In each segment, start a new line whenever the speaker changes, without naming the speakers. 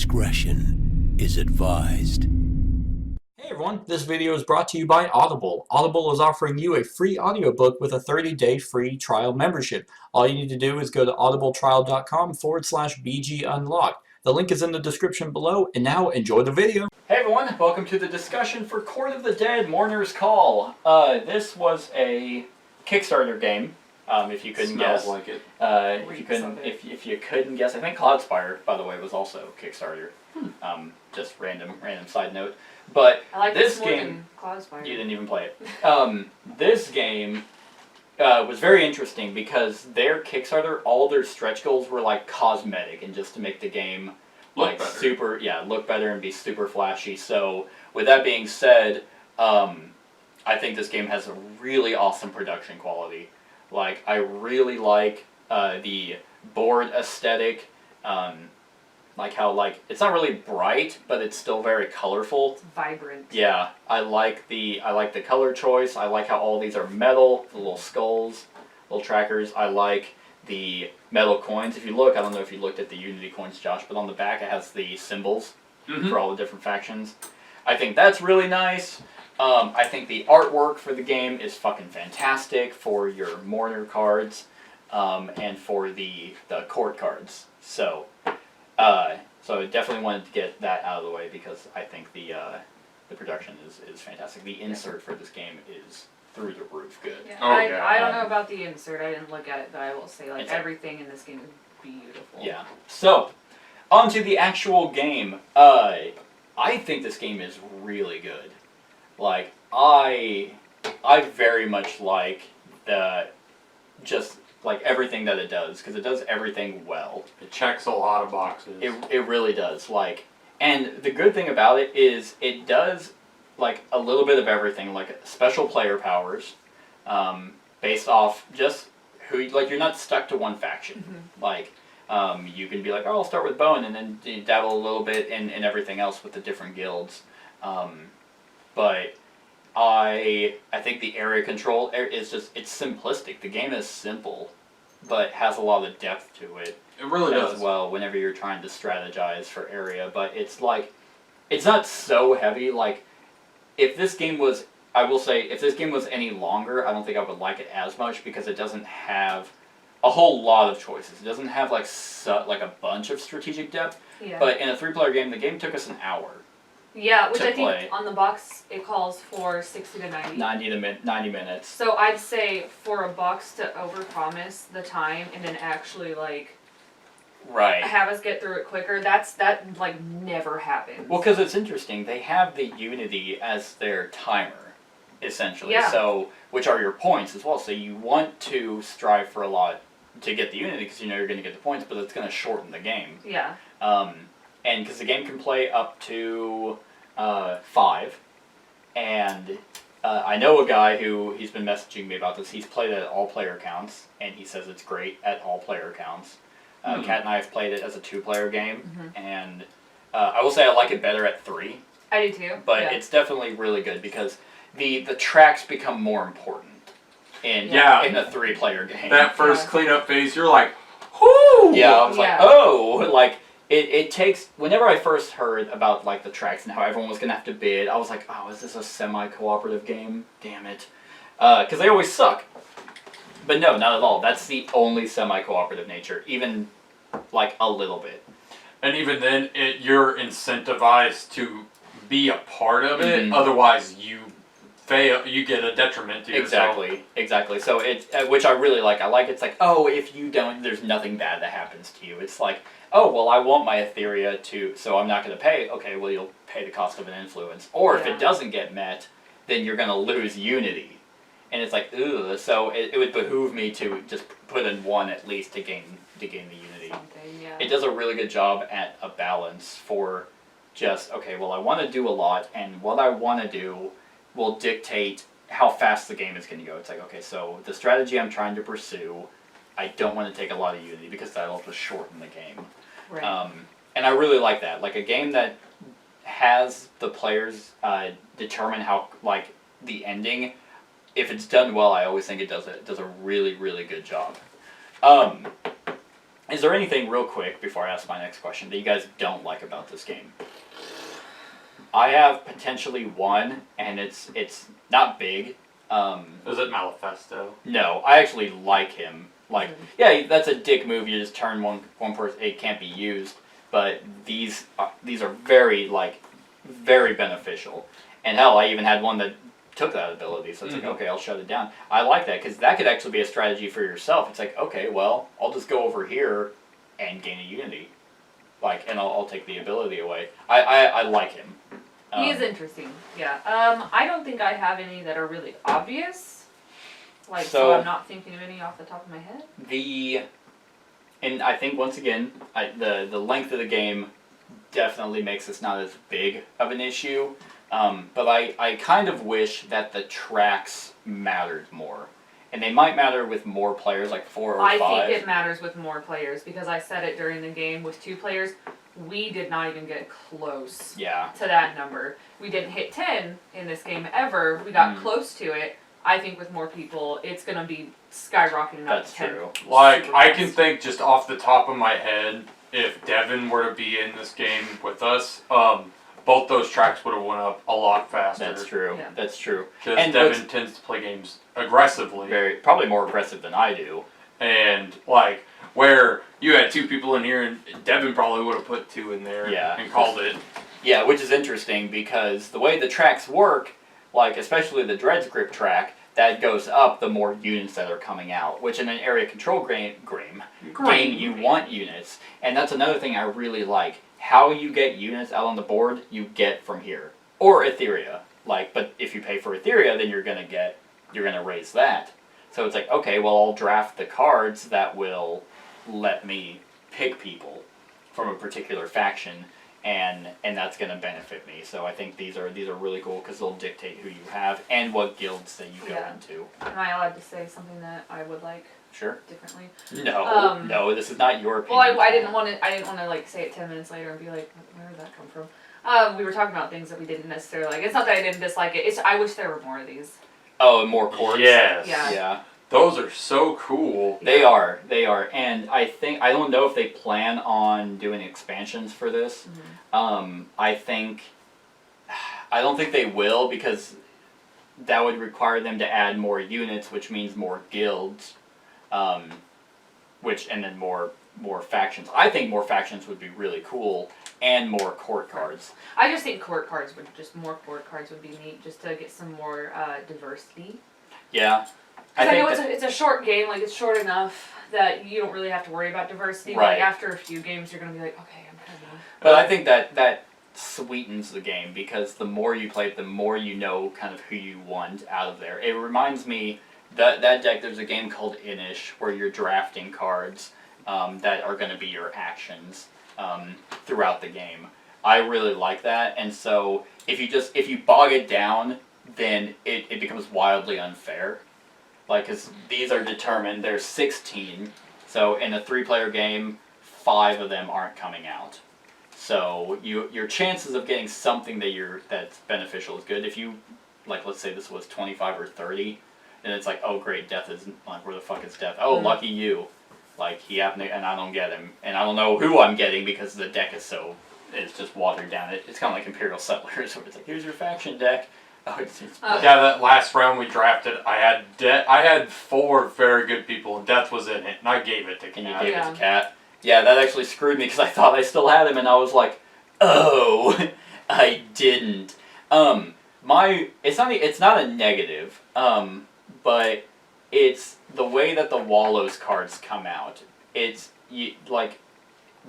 discretion is advised.
Hey everyone, this video is brought to you by Audible. Audible is offering you a free audiobook with a 30-day free trial membership. All you need to do is go to audibletrial.com/BGUnlocked. The link is in the description below, and now enjoy the video. Hey everyone, welcome to the discussion for Court of the Dead, Mourners Call. This was a Kickstarter game, if you couldn't guess.
Smells like it.
If you couldn't guess, I think Cloudspire, by the way, was also Kickstarter. Just random side note. But
I like
this
more
game,
than Cloudspire.
you didn't even play it. This game was very interesting because their Kickstarter, all their stretch goals were like cosmetic and just to make the game like look better and be super flashy. So with that being said, I think this game has a really awesome production quality. Like I really like the board aesthetic. Like how it's not really bright, but it's still very colorful.
It's vibrant.
Yeah, I like the color choice. I like how all these are metal, the little skulls, little trackers. I like the metal coins. If you look, I don't know if you looked at the Unity coins, Josh, but on the back it has the symbols for all the different factions. I think that's really nice. I think the artwork for the game is fucking fantastic for your Mourner cards, and for the court cards. So I definitely wanted to get that out of the way because I think the production is fantastic. The insert for this game is through the roof good.
Yeah.
Oh,
I don't know about the insert. I didn't look at it, but I will say everything in this game is beautiful.
Yeah. So, on to the actual game. I think this game is really good. Like I very much like everything that it does, because it does everything well.
It checks a lot of boxes.
It really does. And the good thing about it is it does a little bit of everything, like special player powers, based off just who you're not stuck to one faction. You can be like, oh, I'll start with Bone, and then you dabble a little bit in everything else with the different guilds. But I think the area control is it's simplistic. The game is simple, but has a lot of depth to it.
It really does.
As well, whenever you're trying to strategize for area. But it's not so heavy. If this game was, I will say, if this game was any longer, I don't think I would like it as much because it doesn't have a whole lot of choices. It doesn't have a bunch of strategic depth.
Yeah.
But in a 3-player game, the game took us an hour.
Yeah, which I think
play.
on the box it calls for 60 to 90.
90 minutes. So
I'd say for a box to overpromise the time and then actually
right.
have us get through it quicker, that never happens.
Well, because it's interesting. They have the Unity as their timer, essentially.
Yeah.
So, which are your points as well. So you want to strive for a lot to get the Unity because you know you're going to get the points, but it's going to shorten the game.
Yeah.
And because the game can play up to 5, and I know a guy who he's been messaging me about this. He's played it at all player counts, and he says it's great at all player counts. Kat and I have played it as a 2-player game, and I will say I like it better at 3.
I do too.
But it's definitely really good because the tracks become more important in a 3-player game.
That first cleanup phase, you're like, whoo!
Yeah, I was it takes, whenever I first heard about the tracks and how everyone was going to have to bid, I was like, oh, is this a semi-cooperative game? Damn it. Because they always suck. But no, not at all. That's the only semi-cooperative nature, even a little bit.
And even then, you're incentivized to be a part of it, otherwise you fail, you get a detriment to yourself.
Exactly. So it's, which I really like. I like it's if you don't, there's nothing bad that happens to you. It's oh, well, I want my Etheria so I'm not going to pay. Okay, well, you'll pay the cost of an influence. Or if it doesn't get met, then you're going to lose Unity. And it's ugh. So it would behoove me to just put in 1 at least to gain the Unity.
Yeah.
It does a really good job at a balance for just, okay, well, I want to do a lot, and what I want to do will dictate how fast the game is going to go. It's okay, so the strategy I'm trying to pursue, I don't want to take a lot of Unity because that'll just shorten the game.
Right.
And I really like that. A game that has the players determine how, the ending, if it's done well, I always think it does a really, really good job. Is there anything real quick before I ask my next question that you guys don't like about this game? I have potentially one, and it's not big.
Is it Malifesto?
No, I actually like him. Like, yeah, that's a dick move. You just turn one person. It can't be used. But these are very very beneficial. And hell, I even had one that took that ability. So it's like, okay, I'll shut it down. I like that because that could actually be a strategy for yourself. It's like, okay, well, I'll just go over here and gain a unity. And I'll take the ability away. I like him.
He is interesting, yeah. I don't think I have any that are really obvious. So I'm not thinking of any off the top of my head.
And I think once again, the length of the game definitely makes this not as big of an issue. But I kind of wish that the tracks mattered more. And they might matter with more players, like 4 or 5.
I think it matters with more players because I said it during the game with 2 players. We did not even get close to that number. We didn't hit 10 in this game ever. We got close to it. I think with more people, it's going to be skyrocketing up to 10.
True.
I can think just off the top of my head, if Devin were to be in this game with us, both those tracks would have went up a lot faster.
That's true. Yeah. That's true.
Because Devin tends to play games aggressively.
Probably more aggressive than I do.
And, where you had 2 people in here, and Devin probably would have put 2 in there and called it.
Yeah, which is interesting because the way the tracks work, especially the Dredge Grip track, that goes up the more units that are coming out. Which in an area control game, you want units. And that's another thing I really like. How you get units out on the board, you get from here. Or Etheria. But if you pay for Etheria, then you're gonna raise that. So it's like, okay, well, I'll draft the cards that will let me pick people from a particular faction, and that's going to benefit me. So I think these are really cool because they'll dictate who you have and what guilds that you go into.
Am I allowed to say something that I would like?
Sure.
Differently.
No, this is not your opinion.
Well, I didn't want to say it 10 minutes later and be like, where did that come from? We were talking about things that we didn't necessarily like. It's not that I didn't dislike it. I wish there were more of these.
Oh, and more cords?
Yes.
Yeah.
Those are so cool.
They are. And I don't know if they plan on doing expansions for this. Mm-hmm. I don't think they will because that would require them to add more units, which means more guilds, and then more factions. I think more factions would be really cool, and more court cards.
I just think more court cards would be neat, just to get some more diversity.
Yeah.
Because I know it's a short game, it's short enough that you don't really have to worry about diversity.
Right.
But after a few games, you're going to be like, okay, I'm kind of.
But I think that sweetens the game because the more you play it, the more you know kind of who you want out of there. It reminds me that deck. There's a game called Inish where you're drafting cards that are going to be your actions throughout the game. I really like that, and so if you bog it down, then it becomes wildly unfair. Because these are determined, there's 16, so in a 3-player game, 5 of them aren't coming out. So your chances of getting something that's beneficial is good. If you, let's say this was 25 or 30, then it's like, oh great, Death is, where the fuck is Death? Oh, lucky you. He happened to, and I don't get him. And I don't know who I'm getting because the deck is it's just watered down. It's kind of like Imperial Settlers, where it's like, here's your faction deck.
Yeah, that last round we drafted, I had 4 very good people, and Death was in it, and I gave it to Cat.
And you gave it to Cat? Yeah, that actually screwed me because I thought I still had him, and I was like, oh, I didn't. It's not a negative, but it's the way that the Wallows cards come out. They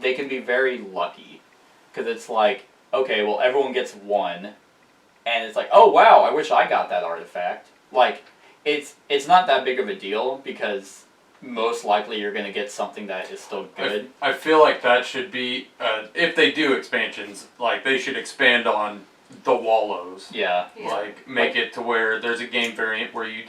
can be very lucky, because it's like, okay, well, everyone gets 1. And it's like, oh wow, I wish I got that artifact. It's not that big of a deal because most likely you're going to get something that is still good.
I feel like that should be, if they do expansions, they should expand on the Wallows.
Yeah.
Make it to where there's a game variant where you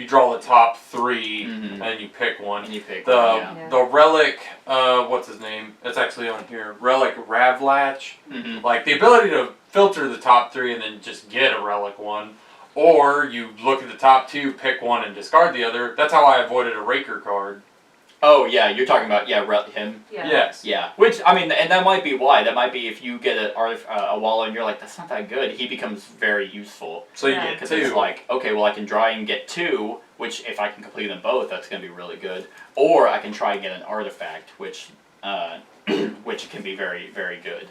draw the top 3 and you pick one.
And you pick
the Relic, what's his name? It's actually on here. Relic Ravlatch.
Mm-hmm.
The ability to filter the top 3 and then just get a Relic one. Or you look at the top 2, pick one and discard the other. That's how I avoided a Raker card.
Oh yeah, you're talking about him.
Yeah.
Yes.
Yeah, which I mean, and that might be why. That might be if you get a wallow and you're like, that's not that good. He becomes very useful.
So you
Yeah.
get
Because
two.
it's like, okay, well I can try and get 2, which if I can complete them both, that's gonna be really good. Or I can try and get an artifact, which which can be very very good.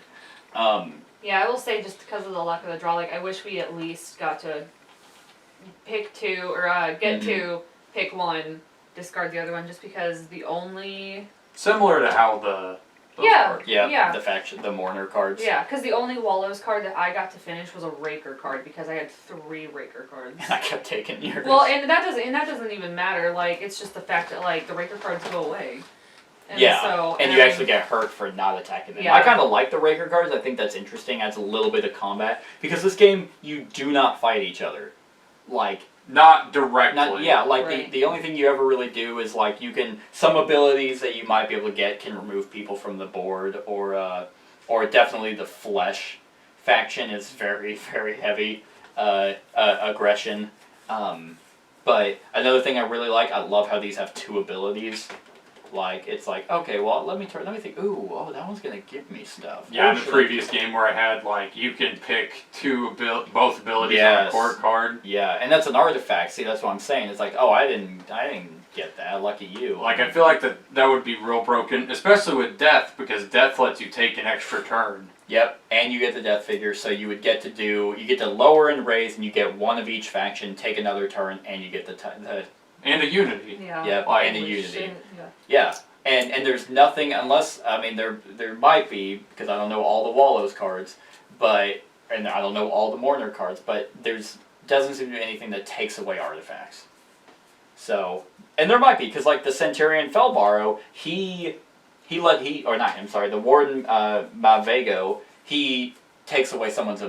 Yeah, I will say just because of the luck of the draw, like I wish we at least got to pick 2 or get 2, pick 1, discard the other one, just because the only
Similar to how those cards.
Yeah, the faction, the Mourner cards.
yeah, because the only Wallows card that I got to finish was a Raker card because I had 3 Raker cards.
And I kept taking yours.
Well, and that doesn't even matter. Like it's just the fact that like the Raker cards go away. And
yeah,
so,
and you actually get hurt for not attacking them.
Yeah.
I kind of like the Raker cards. I think that's interesting. Adds a little bit of combat because this game you do not fight each other, like
Not directly.
Right.
the only thing you ever really do is like you can some abilities that you might be able to get can remove people from the board or definitely the Flesh faction is very very heavy aggression. But another thing I really like, I love how these have 2 abilities. Like it's like okay, well let me think. Ooh, oh that one's gonna give me stuff.
Yeah, in the
Actually,
previous game where I had like you can pick both abilities
Yes.
on a court card.
Yeah, and that's an artifact. See, that's what I'm saying. It's like, oh, I didn't get that. Lucky you.
Like I feel like that would be real broken, especially with death, because death lets you take an extra turn.
Yep, and you get the death figure, so you would get to lower and raise, and you get 1 of each faction, take another turn, and you get the
And a unity.
Yeah.
yep,
Like,
and a
Which
unity.
shouldn't- yeah.
Yeah, and there's nothing unless I mean there might be because I don't know all the Wallows cards, and I don't know all the Mourner cards, but doesn't seem to be anything that takes away artifacts. So, and there might be because like the Centurion Felbaro, the Warden Mavego, he takes away someone's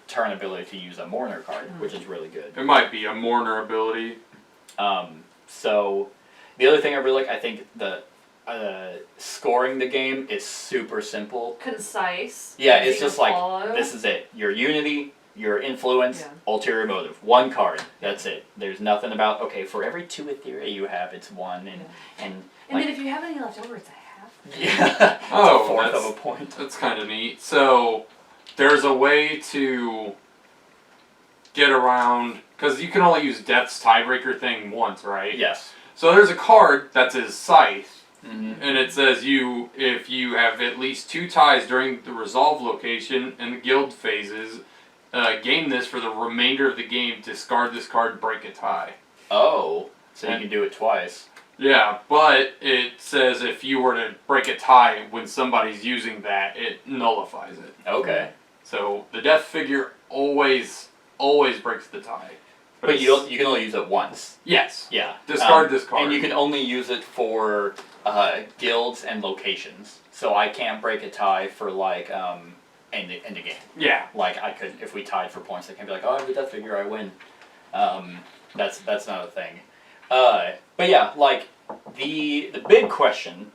turn ability to use a Mourner card, which is really good.
It might be a mourner ability.
So, the other thing I really like, I think the scoring the game is super simple.
Concise.
Yeah,
easy
it's just
to
like,
follow.
this is it. Your unity, your influence,
Yeah.
ulterior motive. 1 card. That's it. There's nothing about, okay, for every 2 Etheria you have, it's 1. And
And
like,
then if you have any left over, it's a half.
yeah,
Oh,
it's a fourth
that's-
of a point.
That's kind of neat. So there's a way to get around, because you can only use Death's tiebreaker thing once, right?
Yes.
So there's a card that's his scythe,
Mm-hmm.
and it says if you have at least 2 ties during the resolve location and the guild phases, gain this for the remainder of the game. Discard this card, break a tie.
Oh, so you can do it twice.
Yeah, but it says if you were to break a tie when somebody's using that, it nullifies it.
Okay.
So the death figure always breaks the tie.
But you can only use it once.
Yes.
Yeah.
Discard this card.
And you can only use it for guilds and locations. So I can't break a tie for like end the game.
Yeah.
Like I could, if we tied for points, I can be like, oh, I have a death figure, I win. That's not a thing. But yeah, like the big question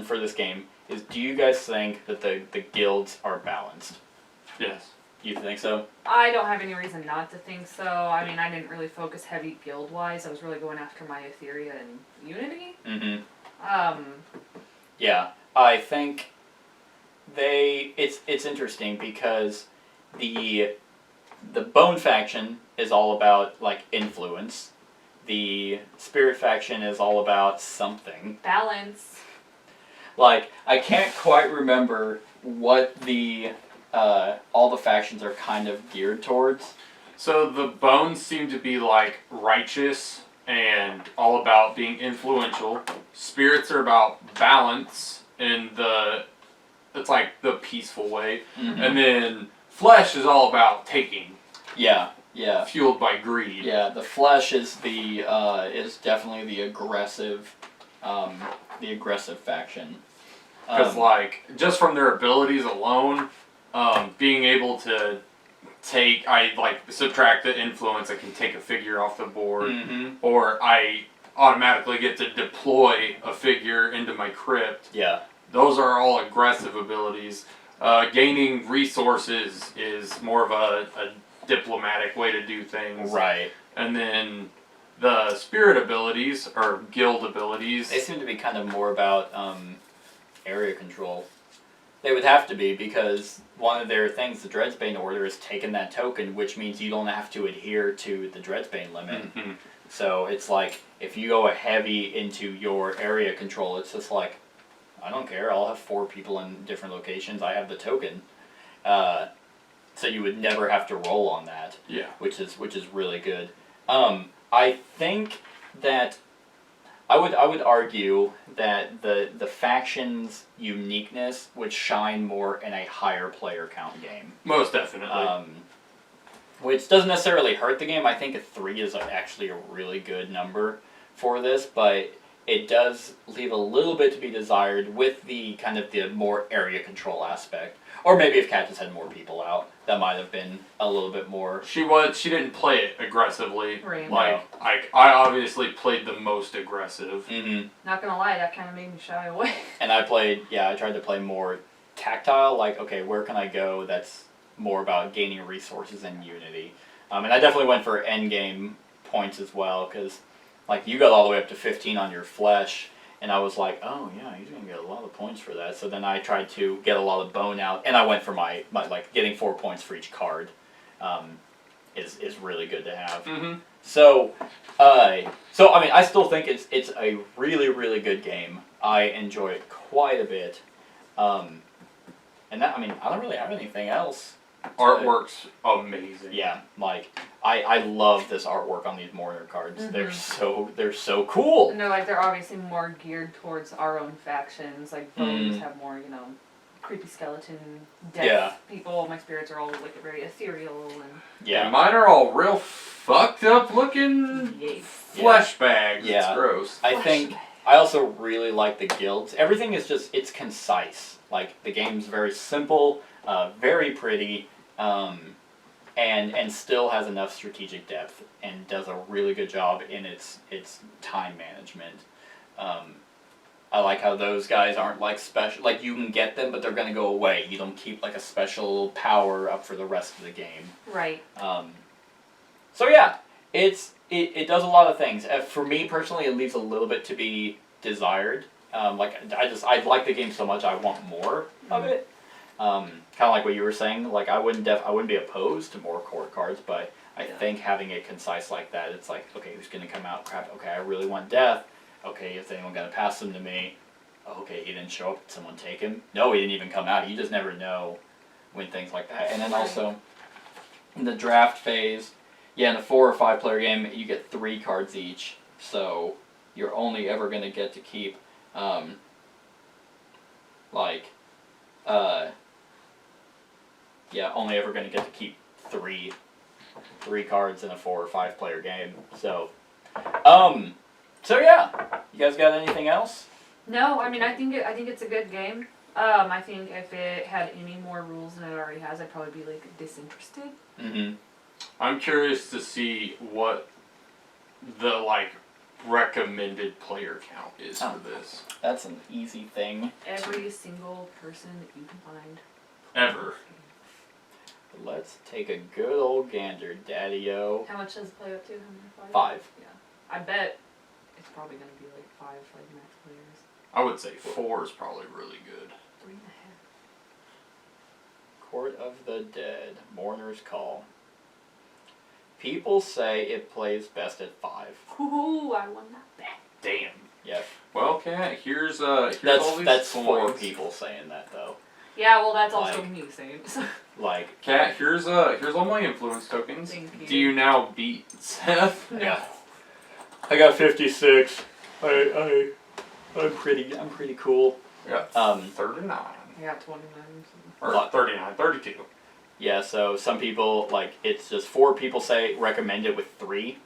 for this game is: do you guys think that the guilds are balanced?
Yes.
You think so?
I don't have any reason not to think so. I mean, I didn't really focus heavy guild wise. I was really going after my Etheria and Unity.
Mm-hmm. Yeah, I think it's interesting because the Bone faction is all about like influence. The Spirit faction is all about something.
Balance.
Like I can't quite remember what the all the factions are kind of geared towards.
So the bones seem to be like righteous and all about being influential. Spirits are about balance in it's like the peaceful way.
Mm-hmm.
And then flesh is all about taking.
Yeah.
Fueled by greed.
Yeah, the Flesh is is definitely the aggressive faction.
Because like just from their abilities alone, being able to subtract the influence, I can take a figure off the board,
Mm-hmm.
or I automatically get to deploy a figure into my crypt.
Yeah.
Those are all aggressive abilities. Gaining resources is more of a diplomatic way to do things.
Right.
And then The spirit abilities, or guild abilities...
They seem to be kind of more about area control. They would have to be, because one of their things, the Dreadsbane Order, is taking that token, which means you don't have to adhere to the Dreadsbane limit. Mm-hmm. So it's like, if you go heavy into your area control, it's just like, I don't care, I'll have 4 people in different locations, I have the token. So you would never have to roll on that.
Yeah.
Which is really good. I think that I would argue that the faction's uniqueness would shine more in a higher player count game.
Most definitely.
Which doesn't necessarily hurt the game. I think a 3 is actually a really good number for this, but it does leave a little bit to be desired with the kind of the more area control aspect. Or maybe if Kat just had more people out, that might have been a little bit more.
She didn't play it aggressively.
Right.
Like I obviously played the most aggressive.
Mm-hmm.
Not gonna lie, that kind of made me shy away.
And I tried to play more tactile, like, okay, where can I go that's more about gaining resources and unity. And I definitely went for endgame points as well, because like you got all the way up to 15 on your flesh, and I was like, oh yeah, he's gonna get a lot of points for that. So then I tried to get a lot of bone out, and I went for my like getting 4 points for each card. Is really good to have.
Mm-hmm.
So I mean, I still think it's a really, really good game. I enjoy it quite a bit. And that, I mean, I don't really have anything else.
Artwork's amazing.
Yeah, like I love this artwork on these Mourner cards. Mm-hmm. They're so cool.
No, like they're obviously more geared towards our own factions. Like Bones have more, creepy skeleton death people. My spirits are all like very ethereal
and mine are all real fucked up looking flesh bags.
Yeah.
It's gross.
I also really like the guilds. Everything is it's concise. Like the game's very simple, very pretty, and still has enough strategic depth and does a really good job in its time management. I like how those guys aren't like special. Like you can get them, but they're gonna go away. You don't keep like a special power up for the rest of the game.
Right.
So yeah, it does a lot of things. For me personally, it leaves a little bit to be desired. I like the game so much, I want more of it. Kind of like what you were saying. Like I wouldn't be opposed to more court cards, but I think having it concise like that, it's like, okay, who's gonna come out? Crap. Okay, I really want death. Okay, is anyone gonna pass them to me? Okay, he didn't show up. Did someone take him? No, he didn't even come out. You just never know when things like that. And then also in the draft phase, in a 4 or 5 player game, you get 3 cards each. So you're only ever gonna get to keep only ever going to get to keep 3 cards in a 4 or 5 player game. So yeah, you guys got anything else?
No, I mean I think it's a good game. I think if it had any more rules than it already has, I'd probably be like disinterested.
Mm-hmm.
I'm curious to see what the recommended player count is for this.
That's an easy thing.
Every single person that you can find.
Ever.
Let's take a good old gander, Daddy-o.
How much does it play up to? How many?
5.
Yeah. I bet it's probably going to be like 5 max players.
I would say 4 is probably really good.
3.5.
Court of the Dead, Mourners Call. People say it plays best at 5.
Ooh, I won that bet.
Damn.
Yep.
Well, Kat, here's all these
That's
coins.
4 people saying that though.
Yeah, well, that's also me saying.
Like,
Kat, here's all my influence tokens.
Thank you.
Do you now beat Seth?
Yeah. I got 56. I'm pretty cool.
Yeah. 39.
I got 29.
Or 39, 32.
Yeah, so some people, it's just 4 people say recommend it with 3.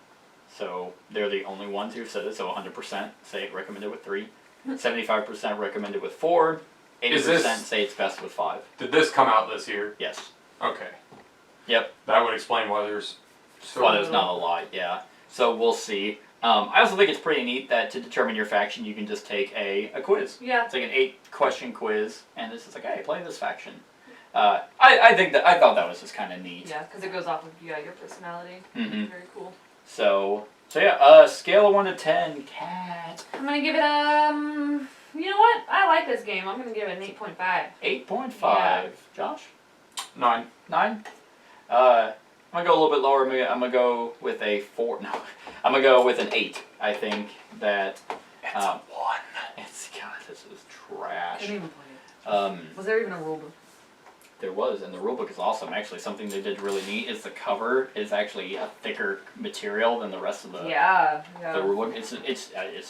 So they're the only ones who said it, so 100% say recommend it with 3. 75% recommend it with 4. 80% say it's best with 5.
Did this come out this year?
Yes.
Okay.
Yep.
That would explain why there's
there's not a lot, yeah. So we'll see. I also think it's pretty neat that to determine your faction, you can just take a quiz.
Yeah.
It's like an 8-question quiz, and it's just like, hey, play this faction. I thought that was just kind of neat.
Yeah, because it goes off of your personality.
Mm-hmm.
Very cool.
So yeah, scale of 1 to 10, Cat.
I'm gonna give it you know what? I like this game. I'm gonna give it an 8.5.
8.5.
Yeah.
Josh?
9.
9? I'm gonna go a little bit lower. I'm gonna go with a 4. No, I'm gonna go with an 8. I think that
It's a 1.
It's God, this is trash.
Couldn't even play it. Was there even a rule book?
There was, and the rulebook is awesome. Actually, something they did really neat is the cover is actually a thicker material than the rest of the
the
rulebook. It's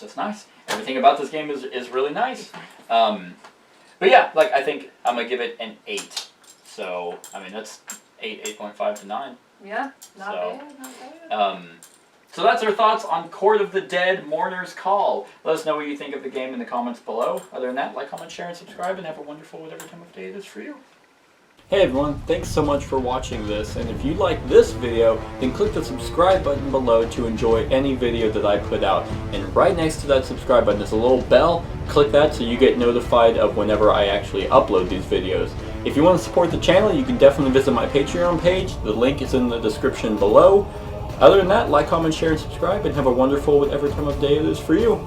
just nice. Everything about this game is really nice. But yeah, like I think I'm gonna give it an 8. So I mean that's 8.5 to 9.
Yeah, not bad.
So that's our thoughts on Court of the Dead Mourners Call. Let us know what you think of the game in the comments below. Other than that, like, comment, share, and subscribe, and have a wonderful whatever time of day it is for you. Hey everyone, thanks so much for watching this, and if you like this video, then click the subscribe button below to enjoy any video that I put out. And right next to that subscribe button is a little bell. Click that so you get notified of whenever I actually upload these videos. If you want to support the channel, you can definitely visit my Patreon page. The link is in the description below. Other than that, like, comment, share, and subscribe, and have a wonderful whatever time of day it is for you.